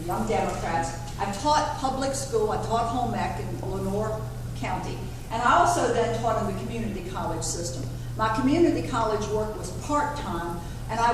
the Young Democrats. I taught public school, I taught home ec in Lenore County, and I also then taught in the community college system. My community college work was part-time, and I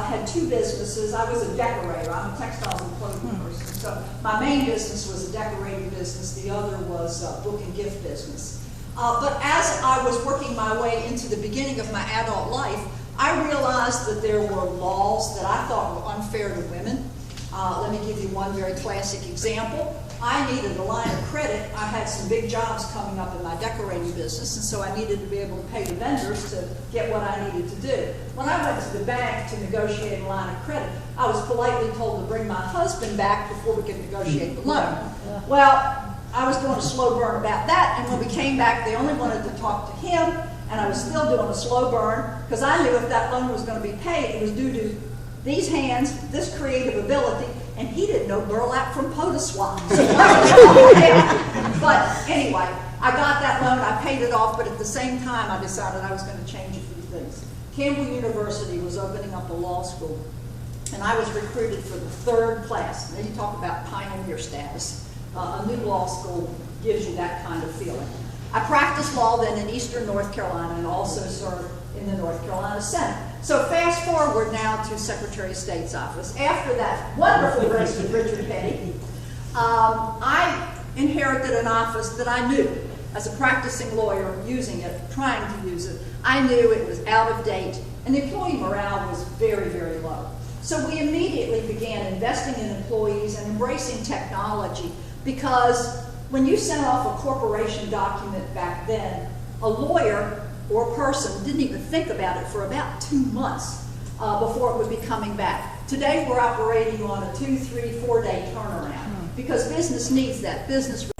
had two businesses. I was a decorator. I'm a textiles and clothing person. So my main business was a decorating business. The other was a book and gift business. But as I was working my way into the beginning of my adult life, I realized that there were laws that I thought were unfair to women. Let me give you one very classic example. I needed a line of credit. I had some big jobs coming up in my decorating business, and so I needed to be able to pay the vendors to get what I needed to do. When I went to the bank to negotiate a line of credit, I was politely told to bring my husband back before we could negotiate the loan. Well, I was doing a slow burn about that, and when we came back, they only wanted to talk to him, and I was still doing a slow burn, because I knew if that loan was going to be paid, it was due to these hands, this creative ability, and he didn't know burlap from Podeswap. But anyway, I got that loan, I paid it off, but at the same time I decided I was going to change a few things. Campbell University was opening up a law school, and I was recruited for the third class. Now you talk about pioneer status. A new law school gives you that kind of feeling. I practiced law then in Eastern North Carolina and also served in the North Carolina Senate. So fast forward now to Secretary of State's office. After that wonderful race with Richard Petty, I inherited an office that I knew as a practicing lawyer, using it, trying to use it. I knew it was out of date, and employee morale was very, very low. So we immediately began investing in employees and embracing technology, because when you sent off a corporation document back then, a lawyer or person didn't even think about it for about 2 months before it would be coming back. Today we're operating on a 2, 3, 4 day turnaround because business needs that. Business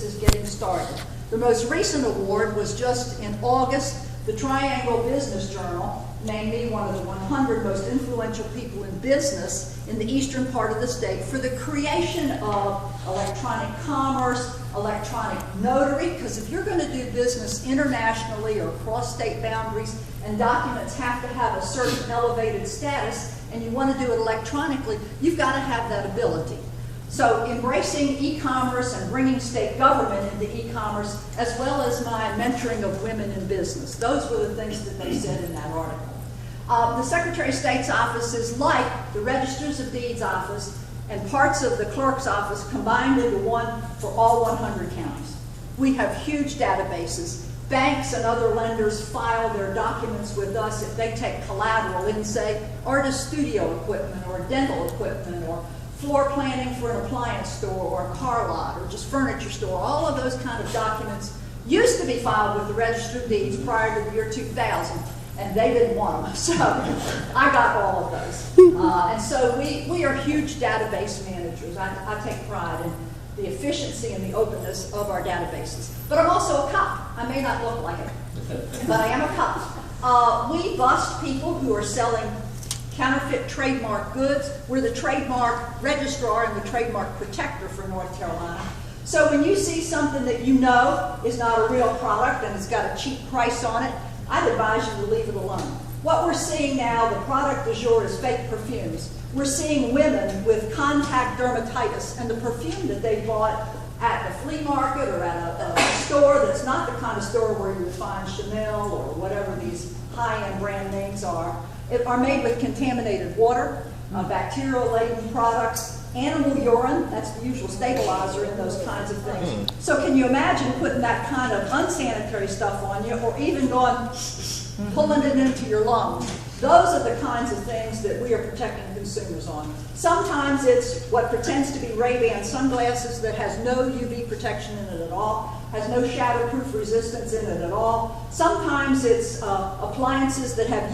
is getting started. The most recent award was just in August. The Triangle Business Journal named me one of the 100 most influential people in business in the eastern part of the state for the creation of electronic commerce, electronic notary, because if you're going to do business internationally or across state boundaries and documents have to have a certain elevated status and you want to do it electronically, you've got to have that ability. So embracing e-commerce and bringing state government into e-commerce, as well as my mentoring of women in business. Those were the things that they said in that article. The Secretary of State's office is like the Registers of Deeds office and parts of the clerk's office combined into one for all 100 counties. We have huge databases. Banks and other lenders file their documents with us if they take collateral in, say, artist studio equipment or dental equipment or floor planning for an appliance store or a car lot or just furniture store. All of those kind of documents used to be filed with the Register of Deeds prior to the year 2000, and they didn't want them. So I got all of those. And so we are huge database managers. I take pride in the efficiency and the openness of our databases. But I'm also a cop. I may not look like it, but I am a cop. We bust people who are selling counterfeit trademark goods. We're the trademark registrar and the trademark protector for North Carolina. So when you see something that you know is not a real product and it's got a cheap price on it, I'd advise you to leave it alone. What we're seeing now, the product du jour, is fake perfumes. We're seeing women with contact dermatitis, and the perfume that they bought at the flea market or at a store that's not the kind of store where you would find Chanel or whatever these high-end brand names are made with contaminated water, bacterial-laden products, animal urine, that's the usual stabilizer in those kinds of things. So can you imagine putting that kind of unsanitary stuff on you, or even pulling it into your lungs? Those are the kinds of things that we are protecting consumers on. Sometimes it's what pretends to be Ray-Ban sunglasses that has no UV protection in it at all, has no shatterproof resistance in it at all. Sometimes it's appliances that have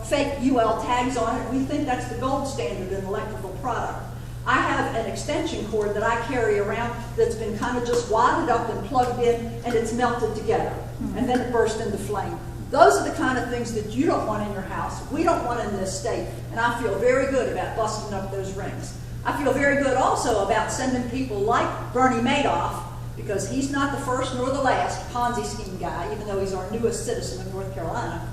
fake UL tags on it. We think that's the gold standard in electrical product. I have an extension cord that I carry around that's been kind of just wadded up and plugged in, and it's melted together, and then it burst into flame. Those are the kind of things that you don't want in your house. We don't want in this state, and I feel very good about busting up those rings. I feel very good also about sending people like Bernie Madoff, because he's not the first nor the last Ponzi scheme guy, even though he's our newest citizen of North Carolina.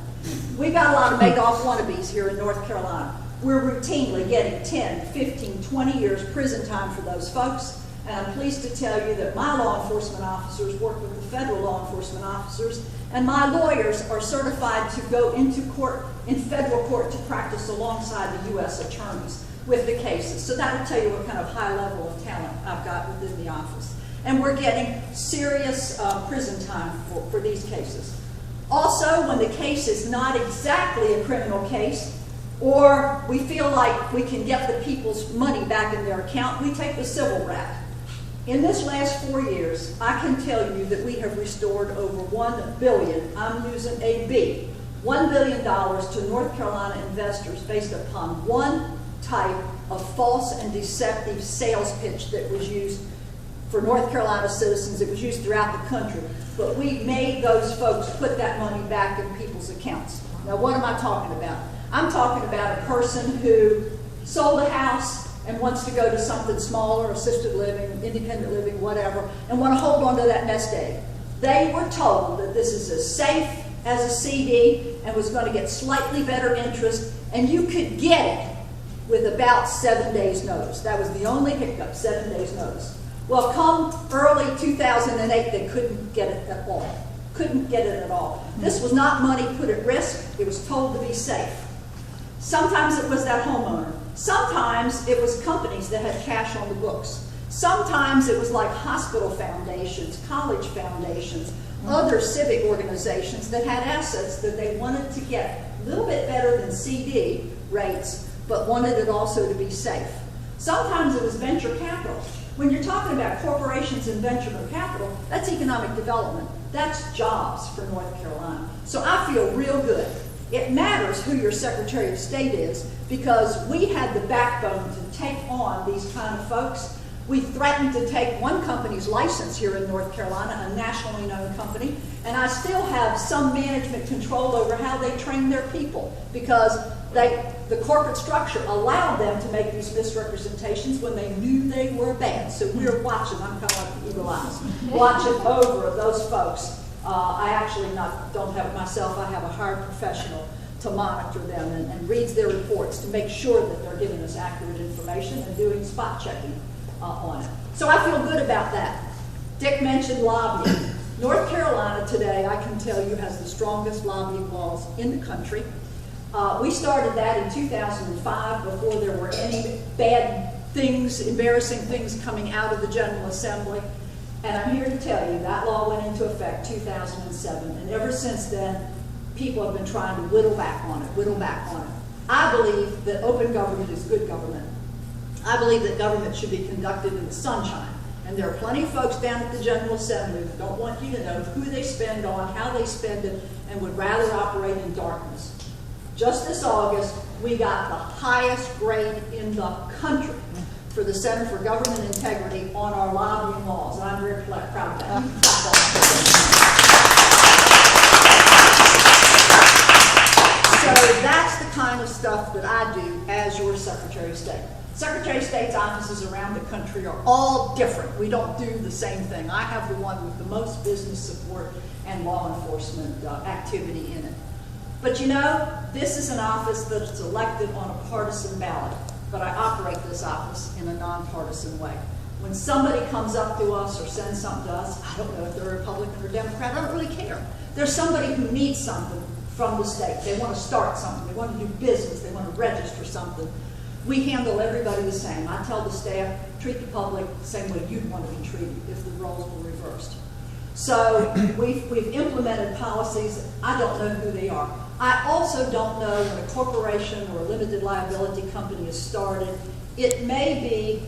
We've got a lot of Madoff wannabes here in North Carolina. we're routinely getting 10, 15, 20 years prison time for those folks. And I'm pleased to tell you that my law enforcement officers work with the federal law enforcement officers, and my lawyers are certified to go into court, in federal court, to practice alongside the U.S. attorneys with the cases. So that will tell you what kind of high level of talent I've got within the office. And we're getting serious prison time for these cases. Also, when the case is not exactly a criminal case, or we feel like we can get the people's money back in their account, we take the civil route. In this last 4 years, I can tell you that we have restored over $1 billion, I'm using a B, $1 billion to North Carolina investors based upon one type of false and deceptive sales pitch that was used for North Carolina citizens. It was used throughout the country. But we made those folks put that money back in people's accounts. Now, what am I talking about? I'm talking about a person who sold a house and wants to go to something smaller, assisted living, independent living, whatever, and want to hold on to that nest egg. They were told that this is as safe as a CD and was going to get slightly better interest, and you could get it with about 7 days' notice. That was the only hiccup, 7 days' notice. Well, come early 2008, they couldn't get it at all. Couldn't get it at all. This was not money put at risk. It was told to be safe. Sometimes it was that homeowner. Sometimes it was companies that had cash on the books. Sometimes it was like hospital foundations, college foundations, other civic organizations that had assets that they wanted to get a little bit better than CD rates, but wanted it also to be safe. Sometimes it was venture capital. When you're talking about corporations and venture capital, that's economic development. That's jobs for North Carolina. So I feel real good. It matters who your Secretary of State is because we had the backbone to take on these kind of folks. We threatened to take one company's license here in North Carolina, a nationally known company, and I still have some management control over how they train their people because the corporate structure allowed them to make these misrepresentations when they knew they were bad. So we're watching, I'm kind of like the eagle eyes, watching over those folks. I actually don't have it myself, I have a hired professional to monitor them and reads their reports to make sure that they're giving us accurate information and doing spot checking on it. So I feel good about that. Dick mentioned lobbying. North Carolina today, I can tell you, has the strongest lobbying laws in the country. We started that in 2005 before there were any bad things, embarrassing things coming out of the General Assembly. And I'm here to tell you that law went into effect 2007. And ever since then, people have been trying to whittle back on it. I believe that open government is good government. I believe that government should be conducted in the sunshine. And there are plenty of folks down at the General Assembly that don't want you to know who they spend on, how they spend it, and would rather operate in darkness. Just this August, we got the highest grade in the country for the Center for Government Integrity on our lobbying laws. And I'm very proud of that. So that's the kind of stuff that I do as your Secretary of State. Secretary of State's offices around the country are all different. We don't do the same thing. I have the one with the most business support and law enforcement activity in it. But you know, this is an office that's elected on a partisan ballot, but I operate this office in a nonpartisan way. When somebody comes up to us or sends something to us, I don't know if they're Republican or Democrat, I don't really care. There's somebody who needs something from the state. They want to start something, they want to do business, they want to register something. We handle everybody the same. I tell the staff, treat the public the same way you'd want to be treated if the roles were reversed. So we've implemented policies. I don't know who they are. I also don't know when a corporation or a limited liability company is started. It may be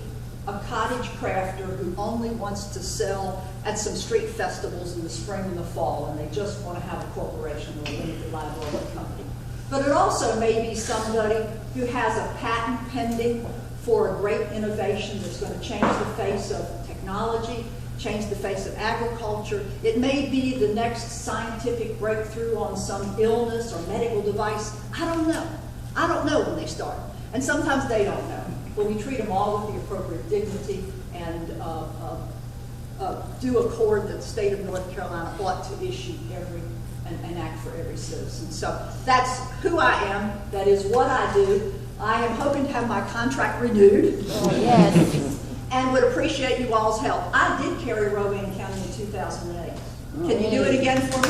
a cottage crafter who only wants to sell at some street festivals in the spring and the fall, and they just want to have a corporation or a limited liability company. But it also may be somebody who has a patent pending for a great innovation that's going to change the face of technology, change the face of agriculture. It may be the next scientific breakthrough on some illness or medical device. I don't know. I don't know when they start. And sometimes they don't know. But we treat them all with the appropriate dignity and do accord that the state of North Carolina ought to issue and act for every citizen. So that's who I am. That is what I do. I am hoping to have my contract renewed. Yes. And would appreciate you all's help. I did carry Rowan County in 2008. Can you do it again for me?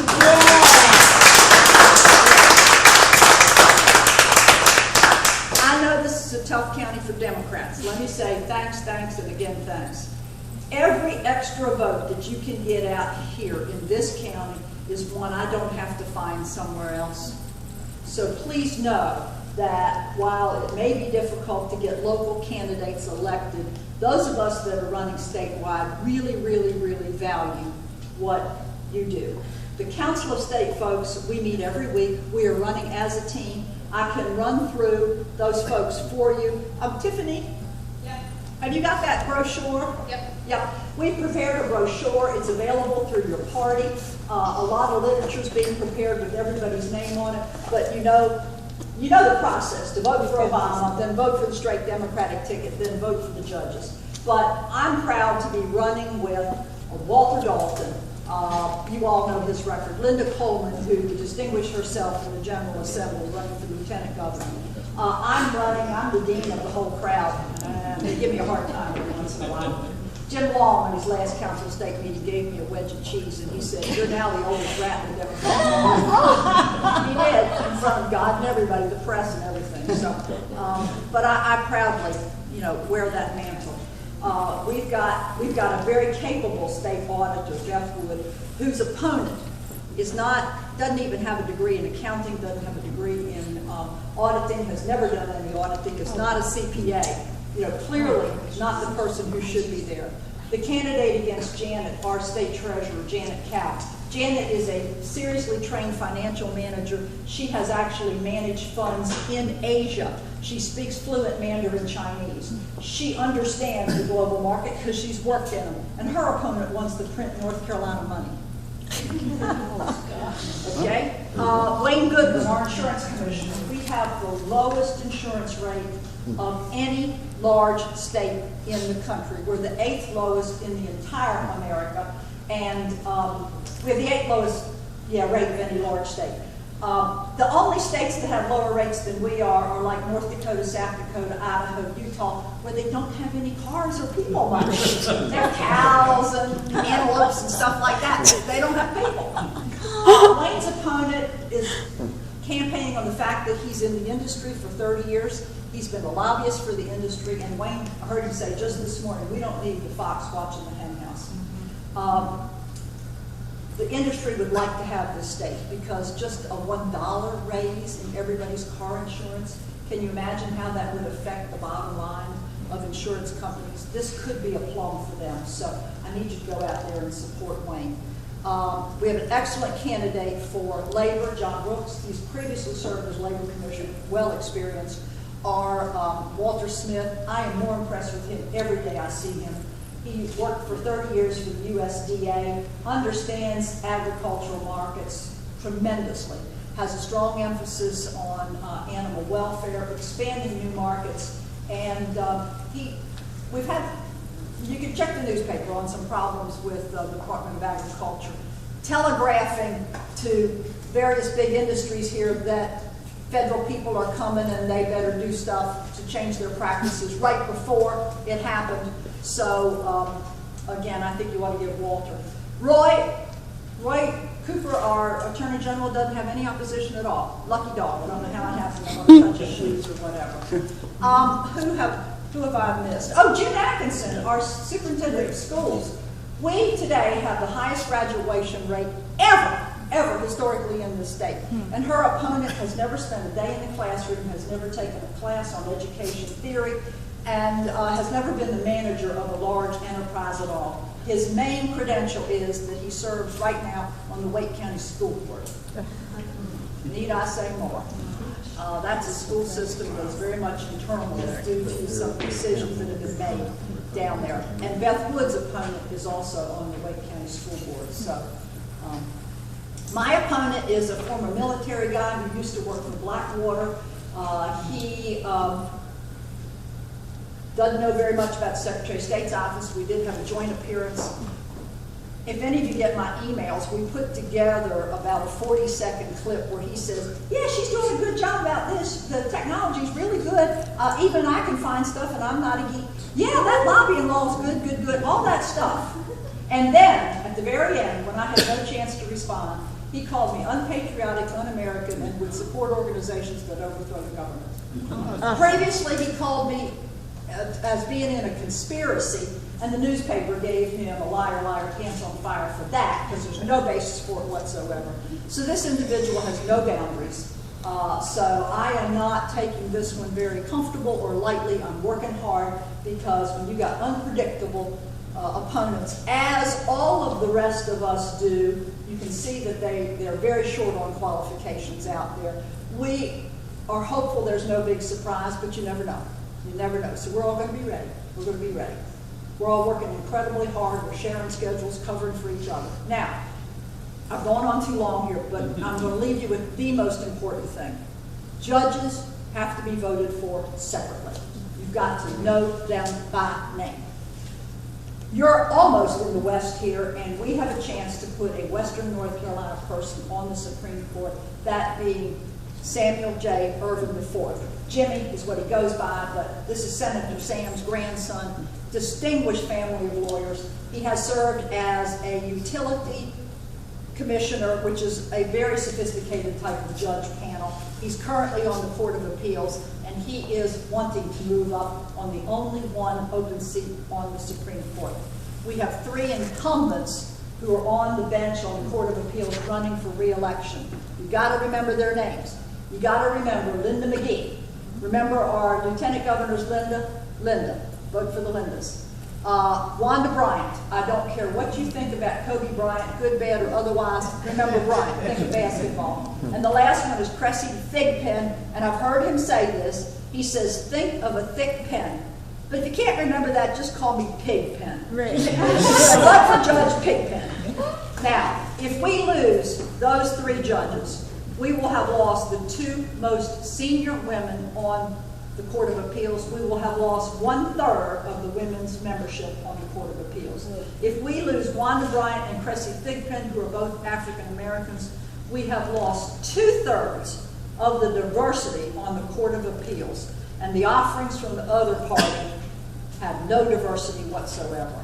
I know this is a tough county for Democrats. Let me say thanks, thanks, and again thanks. Every extra vote that you can get out here in this county is one I don't have to find somewhere else. So please know that while it may be difficult to get local candidates elected, those of us that are running statewide really, really, really value what you do. The Council of State folks, we meet every week. We are running as a team. I can run through those folks for you. Tiffany? Yep. Have you got that brochure? Yep. Yep. We prepared a brochure. It's available through your party. A lot of literature is being prepared with everybody's name on it. But you know the process, to vote for Obama, then vote for the straight Democratic ticket, then vote for the judges. But I'm proud to be running with Walter Dalton. You all know his record. Linda Coleman, who distinguished herself in the General Assembly, running for Lieutenant Governor. I'm the dean of the whole crowd, and they give me a hard time every once in a while. Jim Long, in his last Council of State meeting, gave me a wedge of cheese, and he said, "You're now the oldest rat in the Democratic." He did, in front of God and everybody, the press and everything. So, but I proudly, wear that mantle. We've got a very capable state auditor, Jeff Wood, whose opponent doesn't even have a degree in accounting, doesn't have a degree in auditing, has never done any auditing, is not a CPA. Clearly not the person who should be there. The candidate against Janet, our state treasurer, Janet Cow. Janet is a seriously trained financial manager. She has actually managed funds in Asia. She speaks fluent Mandarin Chinese. She understands the global market because she's worked in them. And her opponent wants to print North Carolina money. Okay? Wayne Goodman, our insurance commissioner. We have the lowest insurance rate of any large state in the country. We're the 8th lowest in the entire America, and we have the 8th lowest rate of any large state. The only states that have lower rates than we are like North Dakota, South Dakota, Idaho, Utah, where they don't have any cars or people much. They're cows and antelopes and stuff like that. They don't have people. Wayne's opponent is campaigning on the fact that he's in the industry for 30 years. He's been a lobbyist for the industry, and Wayne, I heard him say just this morning, we don't need the fox watching the hen house. The industry would like to have this state because just a $1 raise in everybody's car insurance, can you imagine how that would affect the bottom line of insurance companies? This could be a plum for them, so I need you to go out there and support Wayne. We have an excellent candidate for labor, John Brooks. He's previously served as labor commissioner, well experienced. Walter Smith, I am more impressed with him every day I see him. He worked for 30 years for the USDA, understands agricultural markets tremendously, has a strong emphasis on animal welfare, expanding new markets, and you can check the newspaper on some problems with the Department of Agriculture, telegraphing to various big industries here that federal people are coming and they better do stuff to change their practices right before it happened. So, again, I think you ought to give Walter. Roy Cooper, our Attorney General, doesn't have any opposition at all. Lucky dog. I don't know how it happened. I want to touch his shoes or whatever. Who have I missed? Oh, June Atkinson, our Superintendent of Schools. We today have the highest graduation rate ever historically in this state. And her opponent has never spent a day in the classroom, has never taken a class on education theory, and has never been the manager of a large enterprise at all. His main credential is that he serves right now on the Wake County School Board. Need I say more? That's a school system that's very much internal due to some decisions that have been made down there. And Beth Wood's opponent is also on the Wake County School Board. So, my opponent is a former military guy who used to work for Blackwater. He doesn't know very much about the Secretary of State's office. We did have a joint appearance. if any of you get my emails, we put together about a 40-second clip where he says, yeah, she's doing a good job about this. The technology's really good. Even I can find stuff and I'm not a geek. Yeah, that lobbying law is good, all that stuff. And then, at the very end, when I had no chance to respond, he called me unpatriotic, un-American, and would support organizations that overthrow the government. Previously, he called me as being in a conspiracy, and the newspaper gave him a liar, liar, pants on fire for that, because there's no basis for it whatsoever. So this individual has no boundaries. So I am not taking this one very comfortable or lightly. I'm working hard, because when you got unpredictable opponents, as all of the rest of us do, you can see that they're very short on qualifications out there. We are hopeful there's no big surprise, but you never know. You never know. So we're all going to be ready. We're going to be ready. We're all working incredibly hard. We're sharing schedules, covering for each other. Now, I've gone on too long here, but I'm going to leave you with the most important thing. Judges have to be voted for separately. You've got to know them by name. You're almost in the West here, and we have a chance to put a Western North Carolina person on the Supreme Court, that being Samuel J. Ervin IV. Jimmy is what he goes by, but this is Senator Sam's grandson, distinguished family of lawyers. He has served as a utility commissioner, which is a very sophisticated type of judge panel. He's currently on the Court of Appeals, and he is wanting to move up on the only one open seat on the Supreme Court. We have 3 incumbents who are on the bench on the Court of Appeals running for re-election. You've got to remember their names. You got to remember Linda McGee. Remember our Lieutenant Governor's Linda? Linda. Vote for the Lindas. Wanda Bryant. I don't care what you think about Kobe Bryant, good, bad, or otherwise. Remember Bryant. Think of basketball. And the last one is Cressy Thigpen, and I've heard him say this. He says, think of a thick pen. But if you can't remember that, just call me Pigpen. Right. Vote for Judge Pigpen. Now, if we lose those 3 judges, we will have lost the 2 most senior women on the Court of Appeals. We will have lost 1/3 of the women's membership on the Court of Appeals. If we lose Wanda Bryant and Cressy Thigpen, who are both African Americans, we have lost 2/3 of the diversity on the Court of Appeals. And the offerings from the other party have no diversity whatsoever.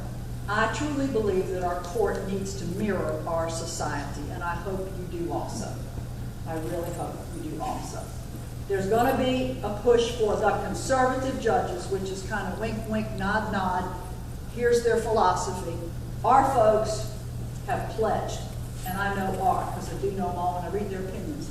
I truly believe that our court needs to mirror our society, and I hope you do also. I really hope you do also. There's going to be a push for the conservative judges, which is kind of wink, wink, nod, nod. Here's their philosophy. Our folks have pledged, and I know are, because I do know them all and I read their opinions,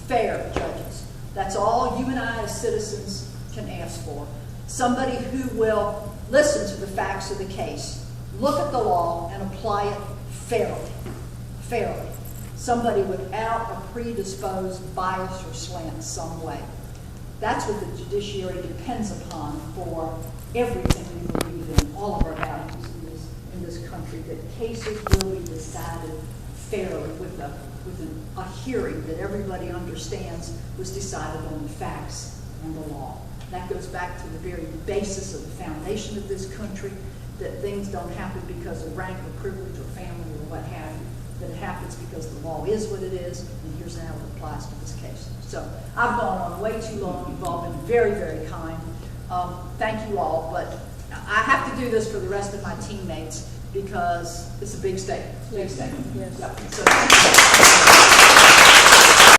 fair judges. That's all you and I as citizens can ask for. Somebody who will listen to the facts of the case, look at the law, and apply it fairly. Fairly. Somebody without a predisposed bias or slant some way. That's what the judiciary depends upon for everything we believe in, all of our values in this country, that cases will be decided fairly with a hearing that everybody understands was decided on the facts and the law. That goes back to the very basis of the foundation of this country, that things don't happen because of rank or privilege or family or what have you. That it happens because the law is what it is, and here's how it applies to this case. So I've gone on way too long. You've all been very, very kind. Thank you all, but I have to do this for the rest of my teammates because it's a big statement. Big statement. Yes. Yep. So,